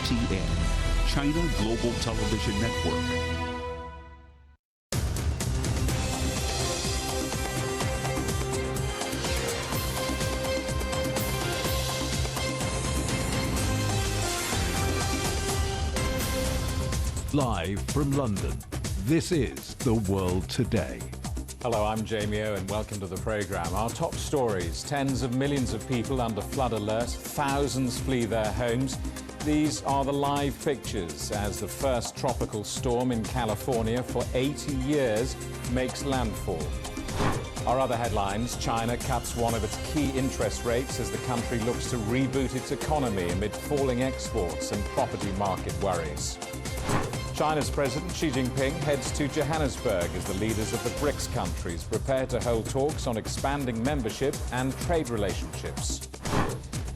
CGTN, China Global Television Network. Live from London, this is The World Today. Hello, I'm Jamie O and welcome to the programme. Our top stories: tens of millions of people under flood alert, thousands flee their homes. These are the live pictures as the first tropical storm in California for 80 years makes landfall. Our other headlines: China cuts one of its key interest rates as the country looks to reboot its economy amid falling exports and property market worries. China's President Xi Jinping heads to Johannesburg as the leaders of the BRICS countries prepare to hold talks on expanding membership and trade relationships.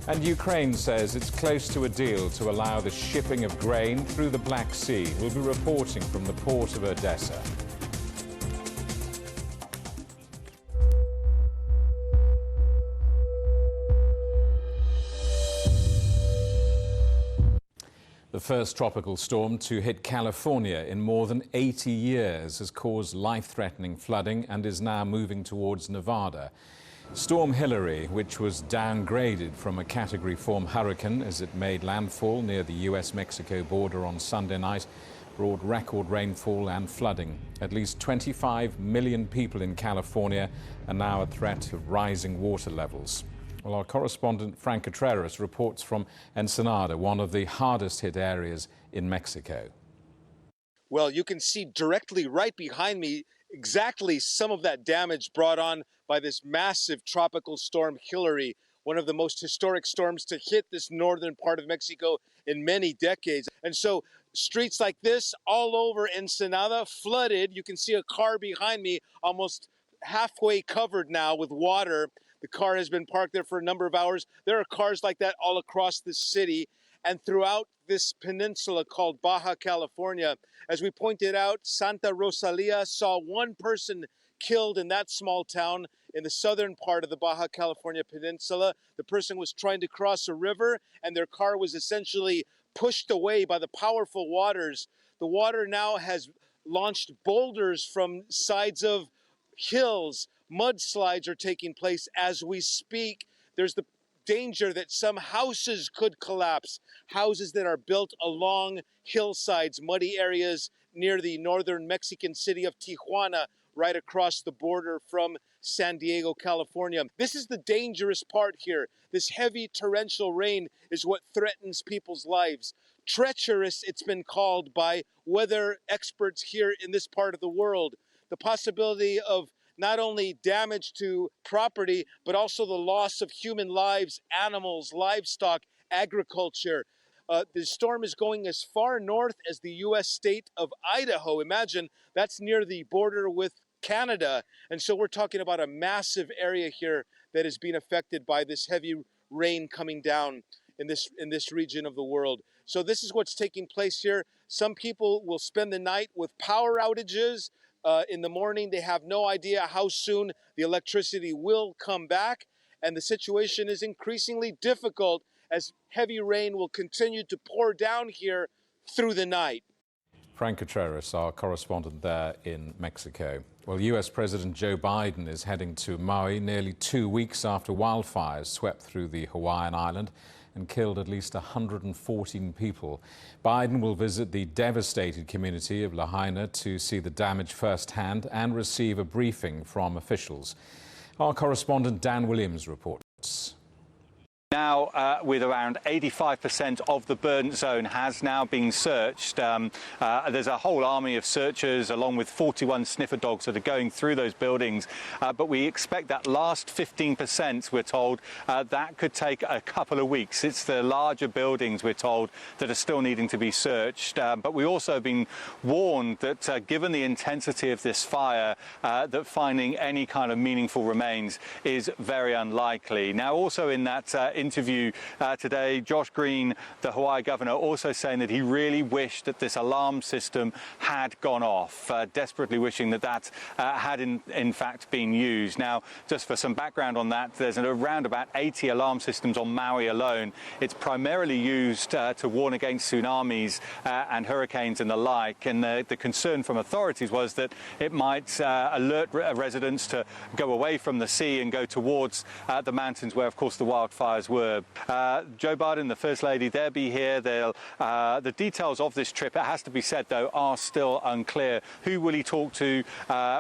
And Ukraine says it's close to a deal to allow the shipping of grain through the Black Sea. We'll be reporting from the port of Odessa. The first tropical storm to hit California in more than 80 years has caused life-threatening flooding and is now moving towards Nevada. Storm Hilary, which was downgraded from a Category 4 hurricane as it made landfall near the US-Mexico border on Sunday night, brought record rainfall and flooding. At least 25 million people in California are now at threat of rising water levels. Well, our correspondent Frank Contreras reports from Ensenada, one of the hardest hit areas in Mexico. Well, you can see directly right behind me exactly some of that damage brought on by this massive tropical storm Hilary, one of the most historic storms to hit this northern part of Mexico in many decades. And so streets like this all over Ensenada flooded. You can see a car behind me almost halfway covered now with water. The car has been parked there for a number of hours. There are cars like that all across the city and throughout this peninsula called Baja California. As we pointed out, Santa Rosalia saw one person killed in that small town in the southern part of the Baja California peninsula. The person was trying to cross a river and their car was essentially pushed away by the powerful waters. The water now has launched boulders from sides of hills. Mudslides are taking place as we speak. There's the danger that some houses could collapse, houses that are built along hillsides, muddy areas near the northern Mexican city of Tijuana, right across the border from San Diego, California. This is the dangerous part here. This heavy torrential rain is what threatens people's lives. Treacherous, it's been called by weather experts here in this part of the world. The possibility of not only damage to property, but also the loss of human lives, animals, livestock, agriculture. The storm is going as far north as the U.S. state of Idaho. Imagine, that's near the border with Canada. And so we're talking about a massive area here that is being affected by this heavy rain coming down in this region of the world. So this is what's taking place here. Some people will spend the night with power outages. In the morning, they have no idea how soon the electricity will come back, and the situation is increasingly difficult as heavy rain will continue to pour down here through the night. Frank Contreras, our correspondent there in Mexico. Well, US President Joe Biden is heading to Maui nearly 2 weeks after wildfires swept through the Hawaiian island and killed at least 114 people. Biden will visit the devastated community of Lahaina to see the damage firsthand and receive a briefing from officials. Our correspondent Dan Williams reports. Now, with around 85% of the burnt zone has now been searched. There's a whole army of searchers along with 41 sniffer dogs that are going through those buildings. But we expect that last 15%, we're told, that could take a couple of weeks. It's the larger buildings, we're told, that are still needing to be searched. But we also have been warned that given the intensity of this fire, that finding any kind of meaningful remains is very unlikely. Now, also in that interview today, Josh Green, the Hawaii governor, also saying that he really wished that this alarm system had gone off, desperately wishing that that had in fact been used. Now, just for some background on that, there's around about 80 alarm systems on Maui alone. It's primarily used to warn against tsunamis and hurricanes and the like, and the concern from authorities was that it might alert residents to go away from the sea and go towards the mountains where, of course, the wildfires were. Joe Biden, the First Lady, they'll be here. The details of this trip, it has to be said, though, are still unclear. Who will he talk to?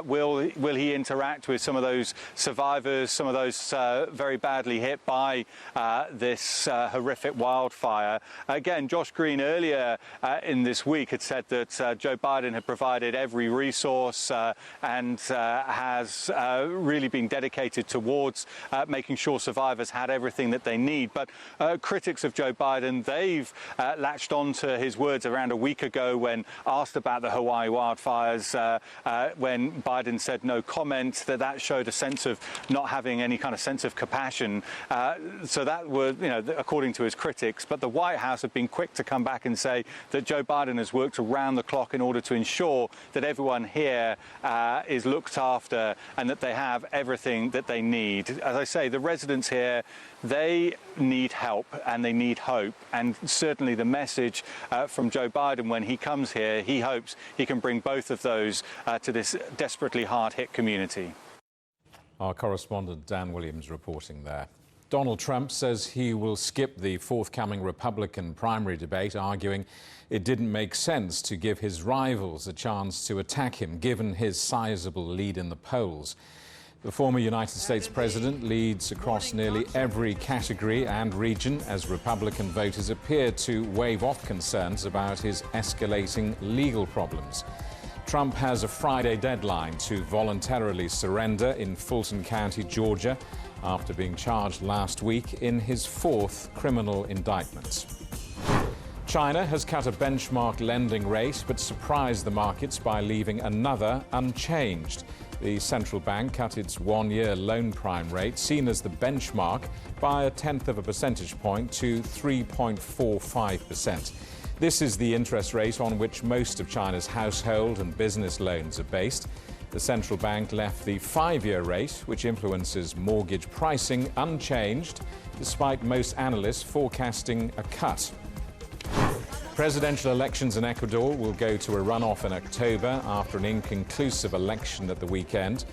Will he interact with some of those survivors, some of those very badly hit by this horrific wildfire? Again, Josh Green earlier in this week had said that Joe Biden had provided every resource and has really been dedicated towards making sure survivors had everything that they need. But critics of Joe Biden, they've latched on to his words around a week ago when asked about the Hawaii wildfires, when Biden said no comment, that showed a sense of not having any kind of sense of compassion. So that was, according to his critics. But the White House have been quick to come back and say that Joe Biden has worked around the clock in order to ensure that everyone here is looked after and that they have everything that they need. As I say, the residents here, they need help and they need hope. And certainly the message from Joe Biden when he comes here, he hopes he can bring both of those to this desperately hard-hit community. Our correspondent Dan Williams reporting there. Donald Trump says he will skip the forthcoming Republican primary debate, arguing it didn't make sense to give his rivals a chance to attack him, given his sizable lead in the polls. The former United States president leads across nearly every category and region as Republican voters appear to wave off concerns about his escalating legal problems. Trump has a Friday deadline to voluntarily surrender in Fulton County, Georgia, after being charged last week in his fourth criminal indictment. China has cut a benchmark lending rate but surprised the markets by leaving another unchanged. The central bank cut its one-year loan prime rate, seen as the benchmark, by 0.1 of a percentage point to 3.45%. This is the interest rate on which most of China's household and business loans are based. The central bank left the 5-year rate, which influences mortgage pricing, unchanged, despite most analysts forecasting a cut. Presidential elections in Ecuador will go to a runoff in October after an inconclusive election at the weekend.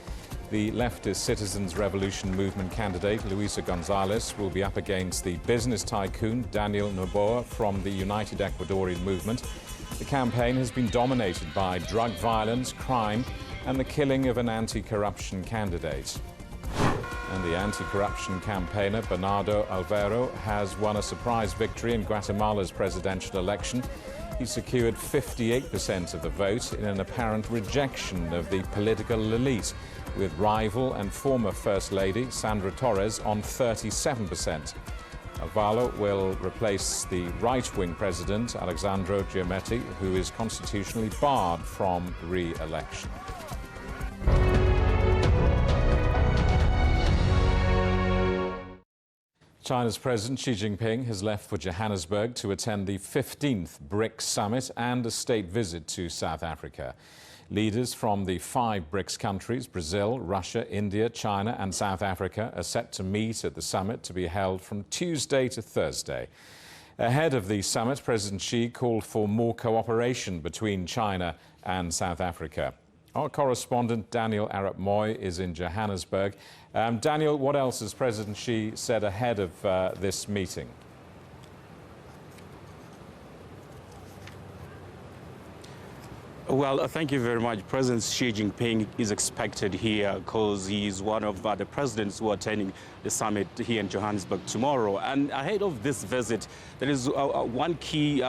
The leftist Citizens Revolution Movement candidate, Luisa Gonzalez, will be up against the business tycoon, Daniel Noboa, from the United Ecuadorian Movement. The campaign has been dominated by drug violence, crime, and the killing of an anti-corruption candidate. And the anti-corruption campaigner Bernardo Alvaro has won a surprise victory in Guatemala's presidential election. He secured 58% of the vote in an apparent rejection of the political elite, with rival and former First Lady Sandra Torres on 37%. Alvaro will replace the right-wing president Alexandro Giammattei, who is constitutionally barred from re-election. China's President Xi Jinping has left for Johannesburg to attend the 15th BRICS summit and a state visit to South Africa. Leaders from the 5 BRICS countries, Brazil, Russia, India, China and South Africa, are set to meet at the summit to be held from Tuesday to Thursday. Ahead of the summit, President Xi called for more cooperation between China and South Africa. Our correspondent Daniel Arap Moy is in Johannesburg. Daniel, what else has President Xi said ahead of this meeting? Well, thank you very much. President Xi Jinping is expected here because he is one of the presidents who are attending the summit here in Johannesburg tomorrow. And ahead of this visit, there is one key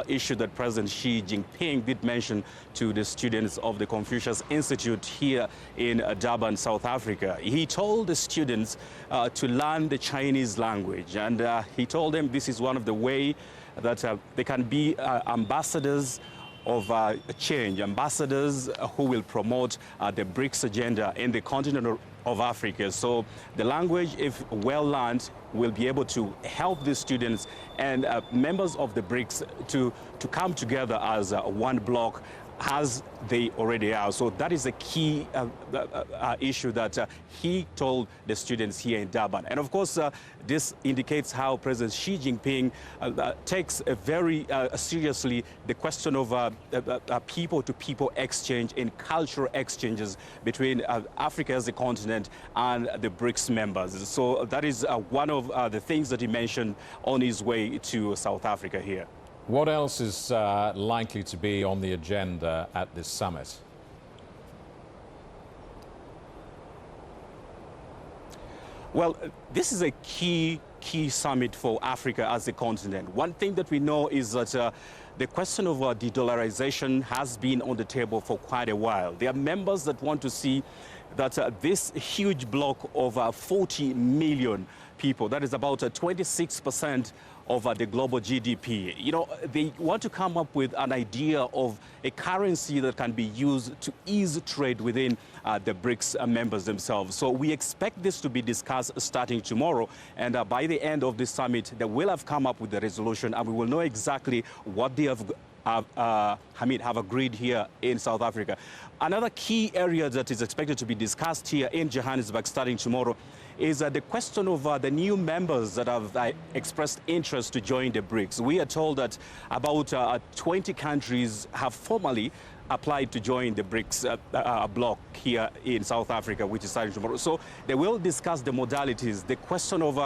issue that President Xi Jinping did mention to the students of the Confucius Institute here in Durban, South Africa. He told the students to learn the Chinese language, and he told them this is one of the ways that they can be ambassadors of change, ambassadors who will promote the BRICS agenda in the continent of Africa. So the language, if well learned, will be able to help the students and members of the BRICS to come together as one bloc, as they already are. So that is a key issue that he told the students here in Durban. And of course, this indicates how President Xi Jinping takes very seriously the question of people-to-people exchange and cultural exchanges between Africa as a continent and the BRICS members. So that is one of the things that he mentioned on his way to South Africa here. What else is likely to be on the agenda at this summit? Well, this is a key summit for Africa as a continent. One thing that we know is that the question of de-dollarization has been on the table for quite a while. There are members that want to see that this huge block of 40 million people, that is about 26% of the global GDP. You know, they want to come up with an idea of a currency that can be used to ease trade within the BRICS members themselves. So we expect this to be discussed starting tomorrow. And by the end of this summit, they will have come up with the resolution, and we will know exactly what they have agreed here in South Africa. Another key area that is expected to be discussed here in Johannesburg starting tomorrow is the question of the new members that have expressed interest to join the BRICS. We are told that about 20 countries have formally applied to join the BRICS bloc here in South Africa, which is starting tomorrow. So they will discuss the modalities, the question of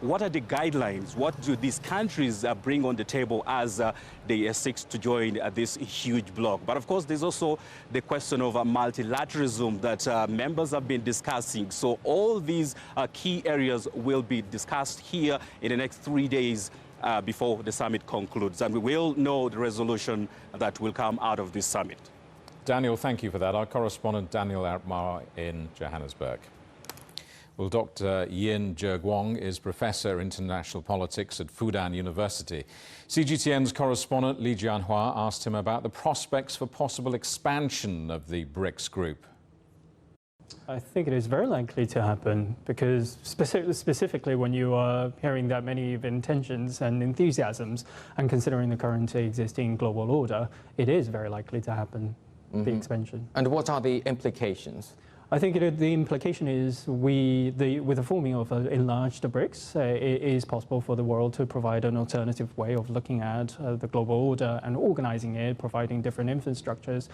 what are the guidelines, what do these countries bring on the table as they seek to join this huge bloc. But of course, there's also the question of multilateralism that members have been discussing. So all these key areas will be discussed here in the next 3 days before the summit concludes, and we will know the resolution that will come out of this summit. Daniel, thank you for that. Our correspondent Daniel Arpmar in Johannesburg. Well, Dr. Yin Jerguang is Professor International Politics at Fudan University. CGTN's correspondent Li Jianhua asked him about the prospects for possible expansion of the BRICS group. I think it is very likely to happen because specifically when you are hearing that many intentions and enthusiasms and considering the current existing global order, it is very likely to happen, the expansion. And what are the implications? I think the implication is with the forming of an enlarged BRICS, it is possible for the world to provide an alternative way of looking at the global order and organizing it, providing different infrastructures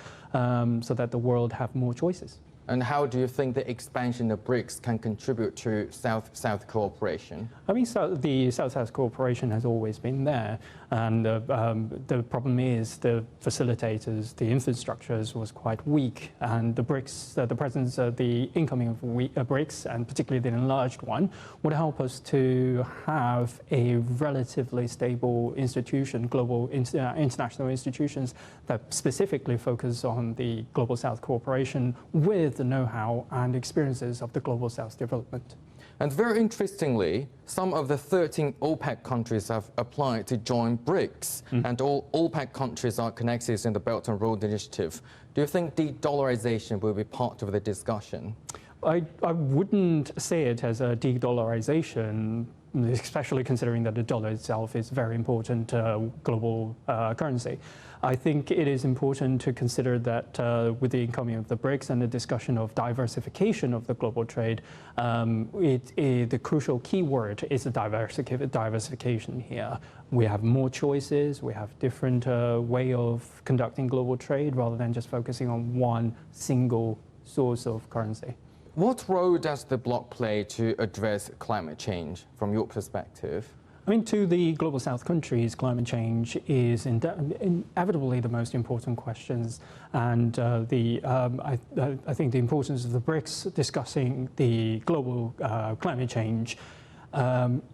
so that the world have more choices. And how do you think the expansion of BRICS can contribute to South-South cooperation? I mean, the South-South cooperation has always been there, and the problem is the facilitators, the infrastructures was quite weak, and the BRICS, the presence of the incoming of BRICS, and particularly the enlarged one, would help us to have a relatively stable institution, global international institutions that specifically focus on the Global South cooperation with the know-how and experiences of the Global South development. And very interestingly, some of the 13 OPEC countries have applied to join BRICS, and all OPEC countries are connected in the Belt and Road Initiative. Do you think de-dollarization will be part of the discussion? I wouldn't say it as a de-dollarization, especially considering that the dollar itself is a very important global currency. I think it is important to consider that with the incoming of the BRICS and the discussion of diversification of the global trade, the crucial key word is the diversification here. We have more choices, we have different way of conducting global trade rather than just focusing on one single source of currency. What role does the bloc play to address climate change from your perspective? I mean, to the Global South countries, climate change is inevitably the most important questions. And I think the importance of the BRICS discussing the global climate change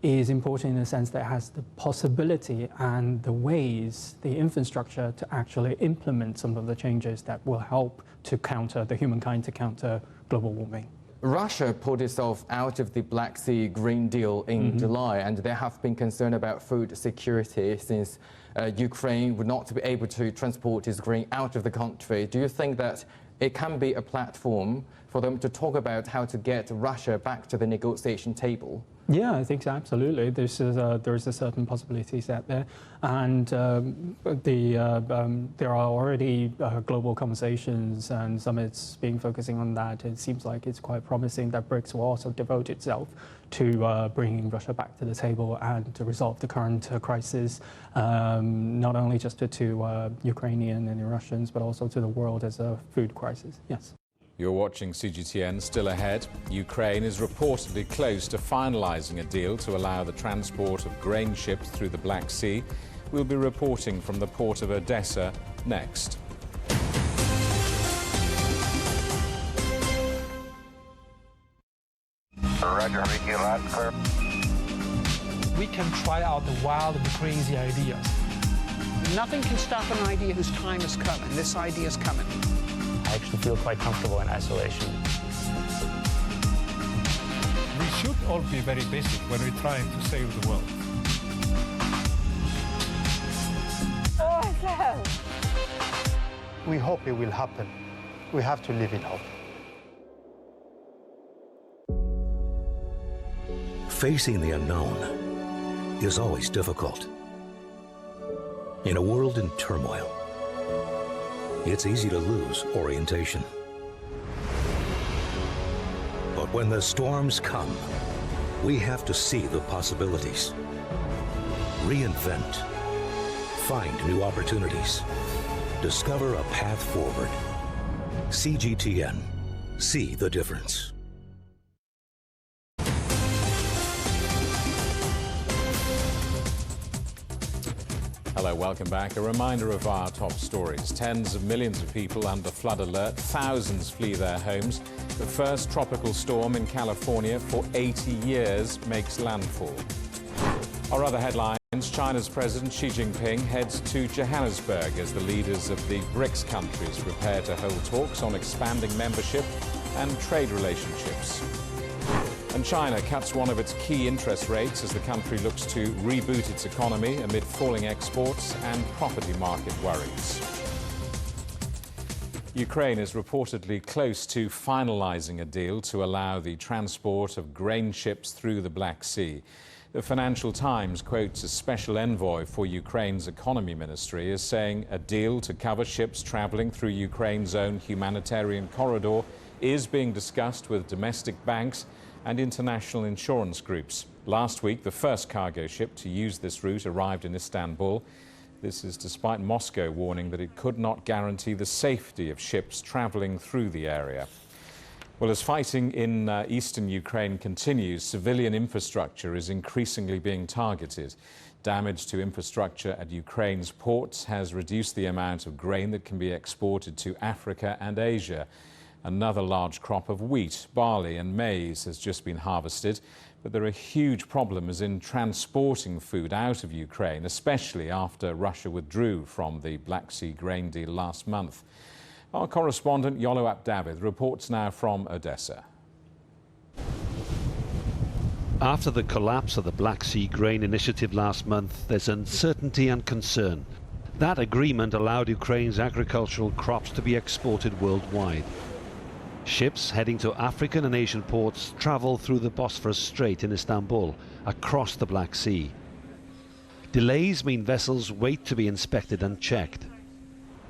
is important in the sense that it has the possibility and the ways, the infrastructure to actually implement some of the changes that will help to counter humankind to counter global warming. Russia pulled itself out of the Black Sea Green Deal in July, and there have been concern about food security since Ukraine would not be able to transport its grain out of the country. Do you think that it can be a platform for them to talk about how to get Russia back to the negotiation table? Yeah, I think so, absolutely. There's a certain possibility set there, and there are already global conversations and summits focusing on that. It seems like it's quite promising that BRICS will also devote itself to bringing Russia back to the table and to resolve the current crisis, not only just to Ukrainian and Russians, but also to the world as a food crisis. Yes. You're watching CGTN. Still ahead, Ukraine is reportedly close to finalizing a deal to allow the transport of grain ships through the Black Sea. We'll be reporting from the port of Odessa next. Roger, Ricky, loud clear. We can try out the wild and crazy ideas. Nothing can stop an idea whose time has come, and this idea is coming. I actually feel quite comfortable in isolation. We should all be very basic when we're trying to save the world. Awesome! We hope it will happen. We have to live in hope. Facing the unknown is always difficult. In a world in turmoil, it's easy to lose orientation. But when the storms come, we have to see the possibilities, reinvent, find new opportunities, discover a path forward. CGTN. See the difference. Hello, welcome back. A reminder of our top stories. Tens of millions of people under flood alert. Thousands flee their homes. The first tropical storm in California for 80 years makes landfall. Our other headlines, China's President Xi Jinping heads to Johannesburg as the leaders of the BRICS countries prepare to hold talks on expanding membership and trade relationships. And China cuts one of its key interest rates as the country looks to reboot its economy amid falling exports and property market worries. Ukraine is reportedly close to finalizing a deal to allow the transport of grain ships through the Black Sea. The Financial Times quotes a special envoy for Ukraine's economy ministry as saying a deal to cover ships traveling through Ukraine's own humanitarian corridor is being discussed with domestic banks and international insurance groups. Last week, the first cargo ship to use this route arrived in Istanbul. This is despite Moscow warning that it could not guarantee the safety of ships traveling through the area. Well, as fighting in eastern Ukraine continues, civilian infrastructure is increasingly being targeted. Damage to infrastructure at Ukraine's ports has reduced the amount of grain that can be exported to Africa and Asia. Another large crop of wheat, barley and maize has just been harvested, but there are huge problems in transporting food out of Ukraine, especially after Russia withdrew from the Black Sea grain deal last month. Our correspondent Yolo Abdavid reports now from Odessa. After the collapse of the Black Sea Grain Initiative last month, there's uncertainty and concern. That agreement allowed Ukraine's agricultural crops to be exported worldwide. Ships heading to African and Asian ports travel through the Bosphorus Strait in Istanbul, across the Black Sea. Delays mean vessels wait to be inspected and checked.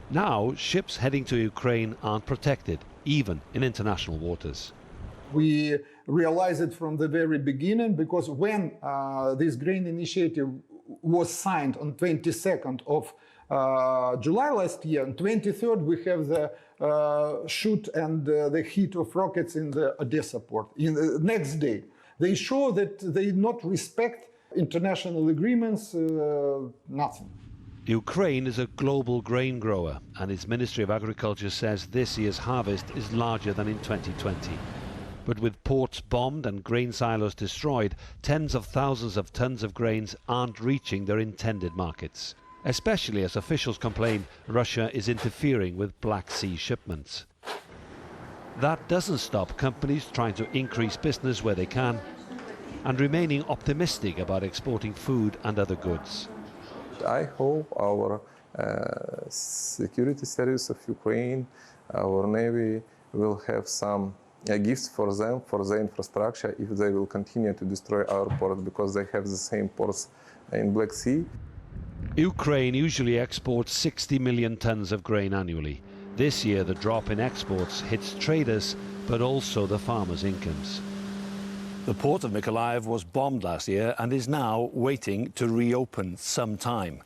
Now, ships heading to Ukraine aren't protected, even in international waters. We realized it from the very beginning because when this grain initiative was signed on 22nd of July last year, on 23rd we have the shoot and the hit of rockets in the Odessa port. In the next day, they show that they not respect international agreements, nothing. Ukraine is a global grain grower, and its Ministry of Agriculture says this year's harvest is larger than in 2020. But with ports bombed and grain silos destroyed, tens of thousands of tons of grains aren't reaching their intended markets. Especially as officials complain Russia is interfering with Black Sea shipments. That doesn't stop companies trying to increase business where they can and remaining optimistic about exporting food and other goods. I hope our security service of Ukraine, our Navy, will have some gifts for them, for the infrastructure, if they will continue to destroy our port, because they have the same ports in Black Sea. Ukraine usually exports 60 million tons of grain annually. This year the drop in exports hits traders, but also the farmers' incomes. The port of Mykolaiv was bombed last year and is now waiting to reopen sometime.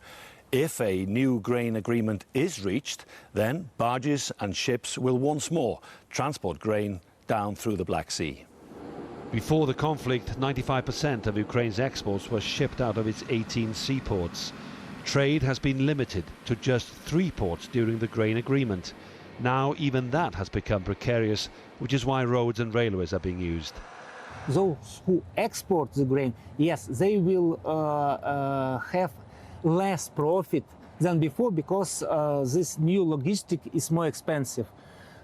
If a new grain agreement is reached, then barges and ships will once more transport grain down through the Black Sea. Before the conflict, 95% of Ukraine's exports were shipped out of its 18 seaports. Trade has been limited to just 3 ports during the grain agreement. Now even that has become precarious, which is why roads and railways are being used. Those who export the grain, yes, they will have less profit than before, because this new logistic is more expensive,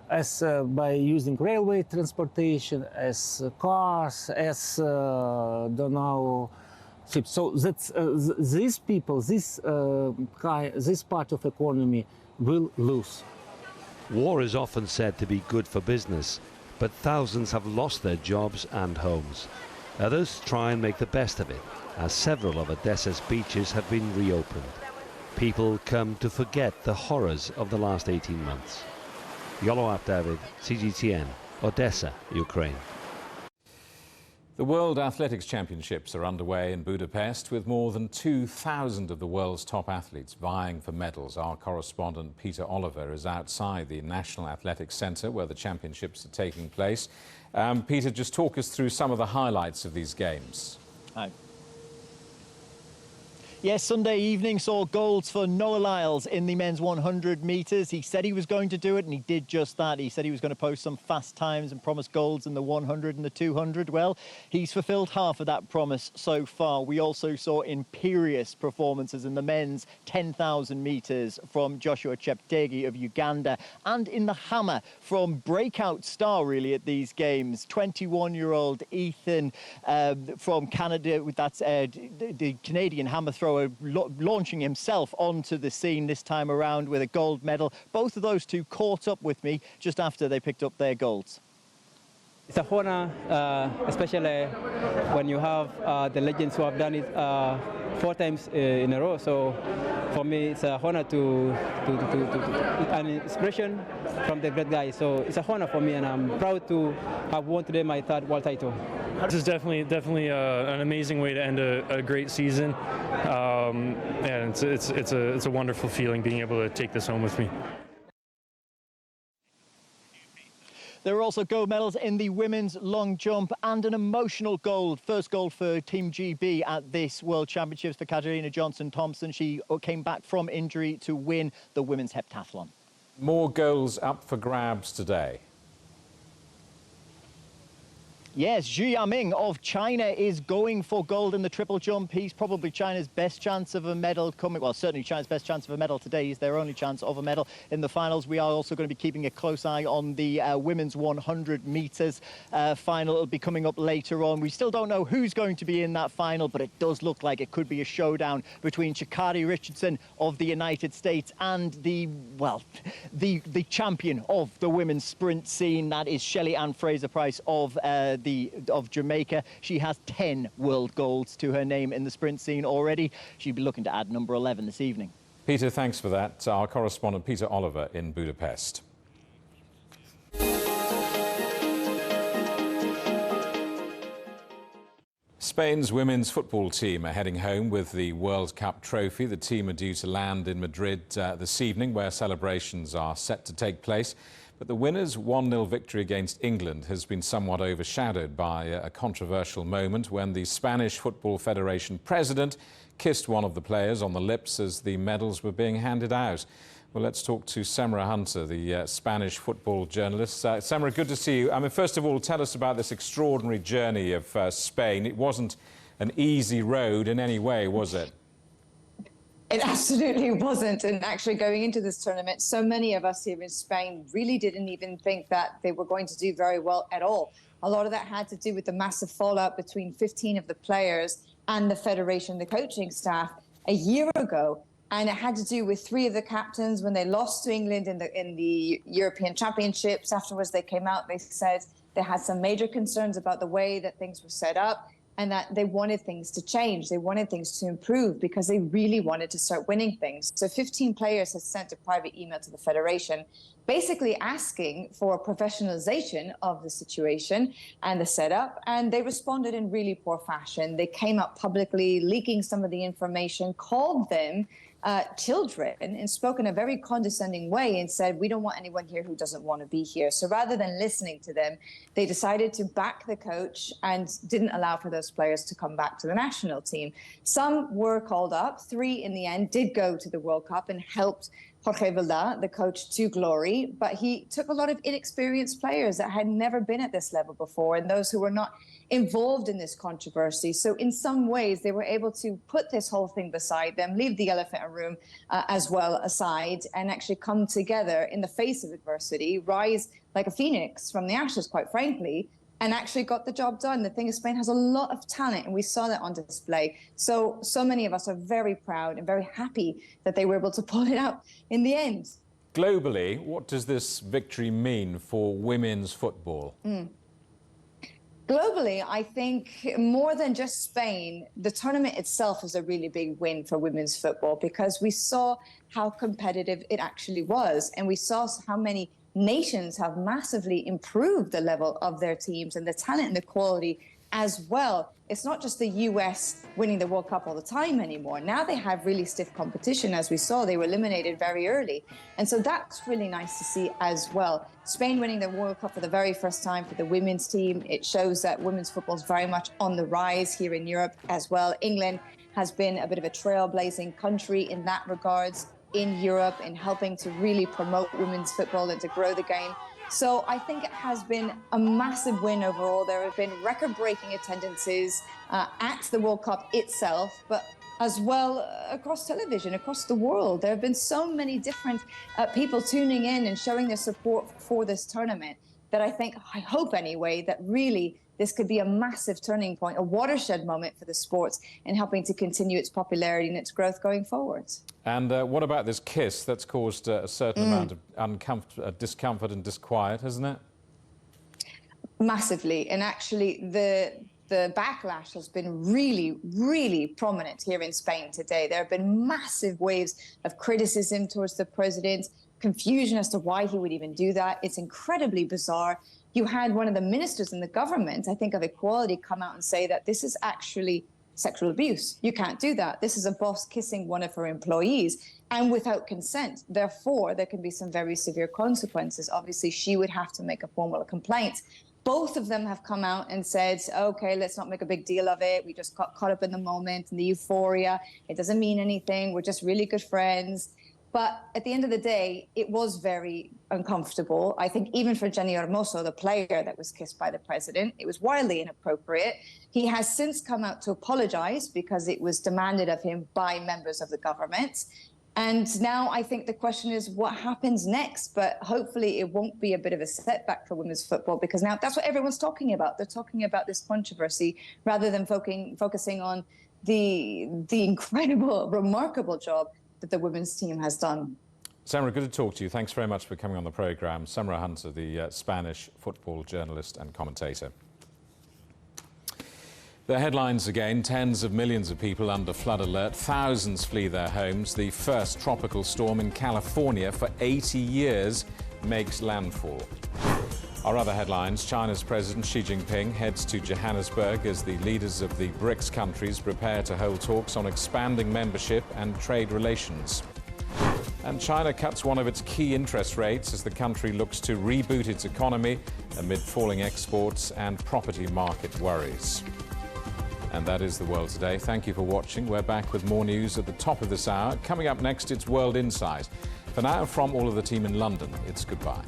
as by using railway transportation, as cars, as don't know, ships. So that's these people, this part of economy will lose. War is often said to be good for business, but thousands have lost their jobs and homes. Others try and make the best of it, as several of Odessa's beaches have been reopened. People come to forget the horrors of the last 18 months. Yoloat David, CGTN, Odessa, Ukraine. The World Athletics Championships are underway in Budapest, with more than 2,000 of the world's top athletes vying for medals. Our correspondent Peter Oliver is outside the National Athletics Centre where the championships are taking place. Peter, just talk us through some of the highlights of these games. Hi. Yes, Sunday evening saw golds for Noah Lyles in the men's 100 metres. He said he was going to do it, and he did just that. He said he was going to post some fast times and promise golds in the 100 and the 200. Well, he's fulfilled half of that promise so far. We also saw imperious performances in the men's 10,000 metres from Joshua Cheptegei of Uganda, and in the hammer from breakout star, really, at these games, 21-year-old Ethan from Canada. That's the Canadian hammer thrower, launching himself onto the scene this time around with a gold medal. Both of those two caught up with me just after they picked up their golds. It's a honor, especially when you have the legends who have done it 4 times in a row. So for me, it's a honor to an inspiration from the great guys. So it's a honor for me, and I'm proud to have won today my 3rd world title. This is definitely an amazing way to end a great season, and it's a wonderful feeling being able to take this home with me. There are also gold medals in the women's long jump and an emotional gold. First gold for Team GB at this World Championships for Katarina Johnson-Thompson. She came back from injury to win the women's heptathlon. More goals up for grabs today. Yes, Zhu Yaming of China is going for gold in the triple jump. He's probably China's best chance of a medal coming. Well, certainly China's best chance of a medal today. He's their only chance of a medal in the finals. We are also going to be keeping a close eye on the women's 100 metres final. It'll be coming up later on. We still don't know who's going to be in that final, but it does look like it could be a showdown between Sha'Carri Richardson of the United States and the champion of the women's sprint scene. That is Shelly-Ann Fraser-Pryce of Jamaica. She has 10 world golds to her name in the sprint scene already. She'll be looking to add number 11 this evening. Peter, thanks for that. Our correspondent Peter Oliver in Budapest. Spain's women's football team are heading home with the World Cup trophy. The team are due to land in Madrid this evening, where celebrations are set to take place. But the winners' 1-0 victory against England has been somewhat overshadowed by a controversial moment when the Spanish Football Federation president kissed one of the players on the lips as the medals were being handed out. Well, let's talk to Semra Hunter, the Spanish football journalist. Semra, good to see you. I mean, first of all, tell us about this extraordinary journey of Spain. It wasn't an easy road in any way, was it? It absolutely wasn't. And actually going into this tournament, so many of us here in Spain really didn't even think that they were going to do very well at all. A lot of that had to do with the massive fallout between 15 of the players and the federation, the coaching staff, a year ago. And it had to do with 3 of the captains when they lost to England in the European Championships. Afterwards, they came out, they said They had some major concerns about the way that things were set up, and that they wanted things to change. They wanted things to improve because they really wanted to start winning things. So 15 players have sent a private email to the federation, basically asking for professionalization of the situation and the setup. And they responded in really poor fashion. They came out publicly, leaking some of the information, called them children, and spoke in a very condescending way and said, we don't want anyone here who doesn't want to be here. So rather than listening to them, they decided to back the coach and didn't allow for those players to come back to the national team. Some were called up. 3 in the end did go to the World Cup and helped Jorge Vilda, the coach, to glory, but he took a lot of inexperienced players that had never been at this level before and those who were not involved in this controversy. So in some ways, they were able to put this whole thing beside them, leave the elephant in the room as well aside, and actually come together in the face of adversity, rise like a phoenix from the ashes, quite frankly, and actually got the job done. The thing is, Spain has a lot of talent, and we saw that on display. So many of us are very proud and very happy that they were able to pull it out in the end. Globally, what does this victory mean for women's football? Globally, I think more than just Spain, the tournament itself is a really big win for women's football because we saw how competitive it actually was, and we saw how many nations have massively improved the level of their teams and the talent and the quality as well. It's not just the US winning the World Cup all the time anymore. Now they have really stiff competition. As we saw, they were eliminated very early. And so that's really nice to see as well. Spain winning the World Cup for the very first time for the women's team. It shows that women's football is very much on the rise here in Europe as well. England has been a bit of a trailblazing country in that regards in Europe in helping to really promote women's football and to grow the game. So I think it has been a massive win overall. There have been record-breaking attendances at the World Cup itself, but as well across television, across the world. There have been so many different people tuning in and showing their support for this tournament that I hope anyway, that really this could be a massive turning point, a watershed moment for the sports in helping to continue its popularity and its growth going forward. And what about this kiss that's caused a certain amount of discomfort and disquiet, hasn't it? Massively. And actually, the backlash has been really, really prominent here in Spain today. There have been massive waves of criticism towards the president, confusion as to why he would even do that. It's incredibly bizarre. You had one of the ministers in the government, I think of equality, come out and say that this is actually sexual abuse. You can't do that. This is a boss kissing one of her employees and without consent. Therefore, there can be some very severe consequences. Obviously, she would have to make a formal complaint. Both of them have come out and said, okay, let's not make a big deal of it. We just got caught up in the moment and the euphoria. It doesn't mean anything. We're just really good friends. But at the end of the day, it was very uncomfortable. I think even for Jenny Hermoso, the player that was kissed by the president, it was wildly inappropriate. He has since come out to apologize because it was demanded of him by members of the government. And now I think the question is what happens next? But hopefully it won't be a bit of a setback for women's football because now that's what everyone's talking about. They're talking about this controversy rather than focusing on the incredible, remarkable job that the women's team has done. Samra, good to talk to you. Thanks very much for coming on the programme. Samra Hunter, the Spanish football journalist and commentator. The headlines again, tens of millions of people under flood alert, thousands flee their homes. The first tropical storm in California for 80 years makes landfall. Our other headlines, China's President Xi Jinping heads to Johannesburg as the leaders of the BRICS countries prepare to hold talks on expanding membership and trade relations. And China cuts one of its key interest rates as the country looks to reboot its economy amid falling exports and property market worries. And that is the world today. Thank you for watching. We're back with more news at the top of this hour. Coming up next, it's World Insight. For now, from all of the team in London, it's goodbye.